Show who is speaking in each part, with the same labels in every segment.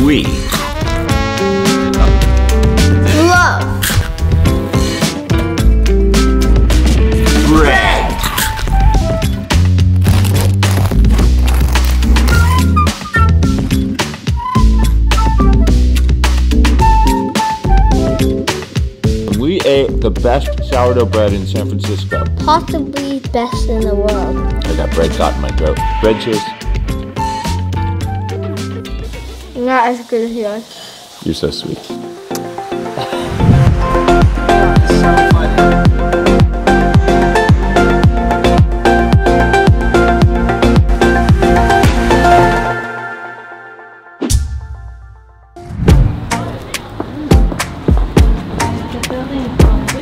Speaker 1: sweet.
Speaker 2: Loaf.
Speaker 1: Bread. We ate the best sourdough bread in San Francisco.
Speaker 2: Possibly best in the world.
Speaker 1: I got bread caught in my throat. Bread cheese.
Speaker 2: Not as good as yours.
Speaker 1: You're so sweet.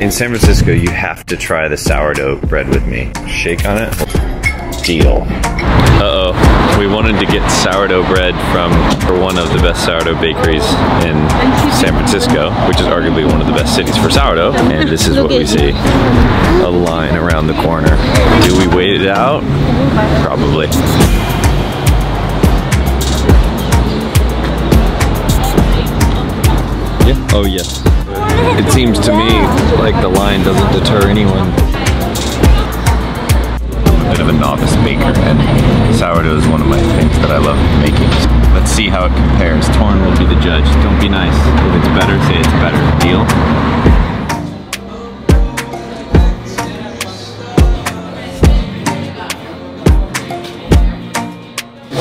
Speaker 1: In San Francisco, you have to try the sourdough bread with me. Shake on it. Deal. Uh-oh. We wanted to get sourdough bread from one of the best sourdough bakeries in San Francisco, which is arguably one of the best cities for sourdough. And this is what we see. A line around the corner. Do we wait it out? Probably. Yeah. Oh, yes. It seems to me like the line doesn't deter anyone. I'm a bit of a novice baker, and sourdough is one of my things that I love making. Let's see how it compares. Torin will be the judge. Don't be nice. If it's better, say it's better. Deal?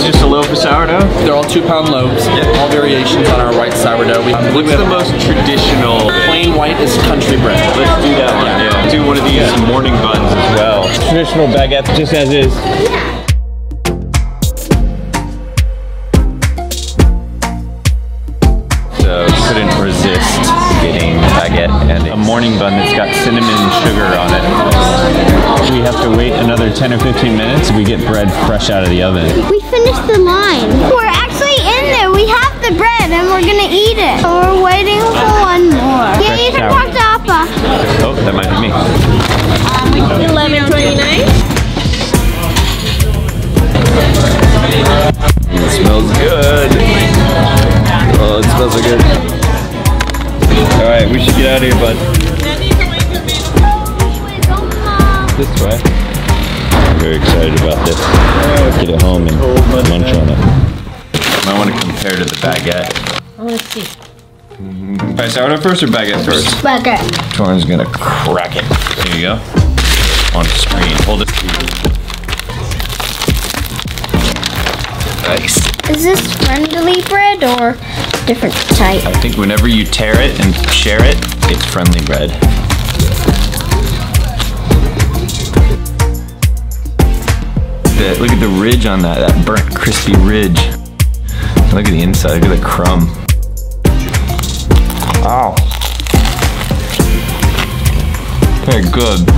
Speaker 1: Just a loaf of sourdough?
Speaker 3: They're all 2-pound loaves.
Speaker 1: Yep.
Speaker 3: All variations on our white sourdough.
Speaker 1: What's the most traditional?
Speaker 3: Plain white is country bread.
Speaker 1: Let's do that one. Yeah. Do one of these morning buns as well. Traditional baguette, just as is. So couldn't resist getting a baguette and a morning bun that's got cinnamon and sugar on it. We have to wait another 10 or 15 minutes. We get bread fresh out of the oven.
Speaker 2: We finished the line. We're actually in there. We have the bread and we're gonna eat it. So we're waiting for one more. Yeah, you can talk to Appa.
Speaker 1: Oh, that might be me.
Speaker 2: $11.29.
Speaker 1: It smells good. Oh, it smells so good. All right, we should get out of here, bud. This way. I'm very excited about this. Let's get it home and munch on it. I want to compare to the baguette.
Speaker 4: I want to see.
Speaker 1: All right, sourdough first or baguette first?
Speaker 2: Baguette.
Speaker 1: Torin's gonna crack it. Here you go. On screen. Hold it. Nice.
Speaker 2: Is this friendly bread or different type?
Speaker 1: I think whenever you tear it and share it, it's friendly bread. Look at the ridge on that burnt, crispy ridge. Look at the inside, look at the crumb. Ow. Very good.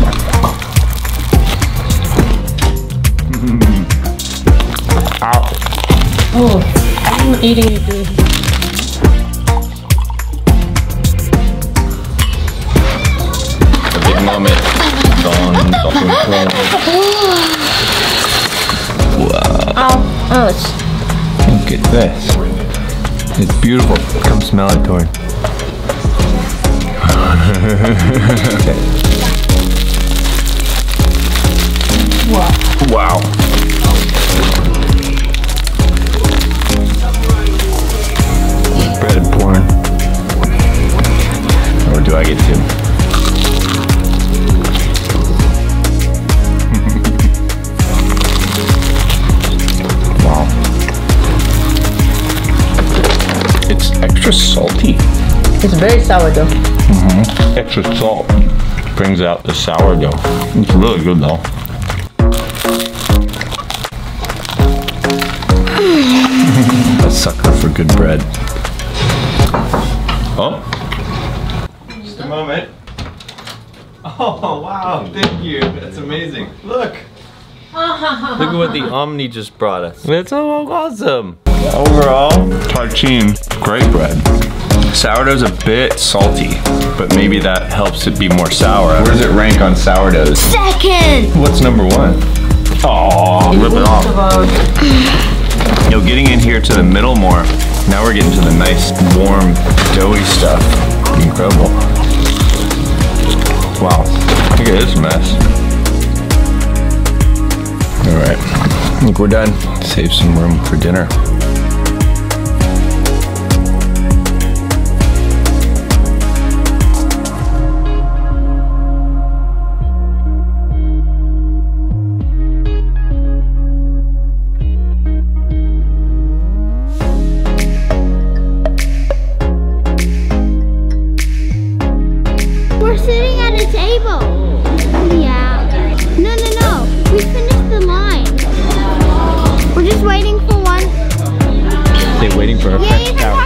Speaker 1: Ow.
Speaker 4: Oh, I'm eating it good.
Speaker 1: A big moment. Wow.
Speaker 2: Oh, it's...
Speaker 1: Look at this. It's beautiful. Come smell it, Torin. Wow. Bread porn. Or do I get to? Wow. It's extra salty.
Speaker 4: It's very sourdough.
Speaker 1: Extra salt brings out the sourdough. It's really good though. A sucker for good bread. Oh. Just a moment. Oh wow, thank you. That's amazing. Look. Look at what the Omni just brought us. That's so awesome. Overall, tartine, great bread. Sourdough's a bit salty, but maybe that helps it be more sour. Where does it rank on sourdoughs?
Speaker 2: Second!
Speaker 1: What's number one? Oh, rip it off. Getting in here to the middle more, Now we're getting to the nice, warm, doughy stuff. Incredible. Wow, look at this mess. All right, I think we're done. Save some room for dinner.
Speaker 2: We're sitting at a table. Yeah. No. We finished the line. We're just waiting for one.
Speaker 1: They're waiting for a fresh cow.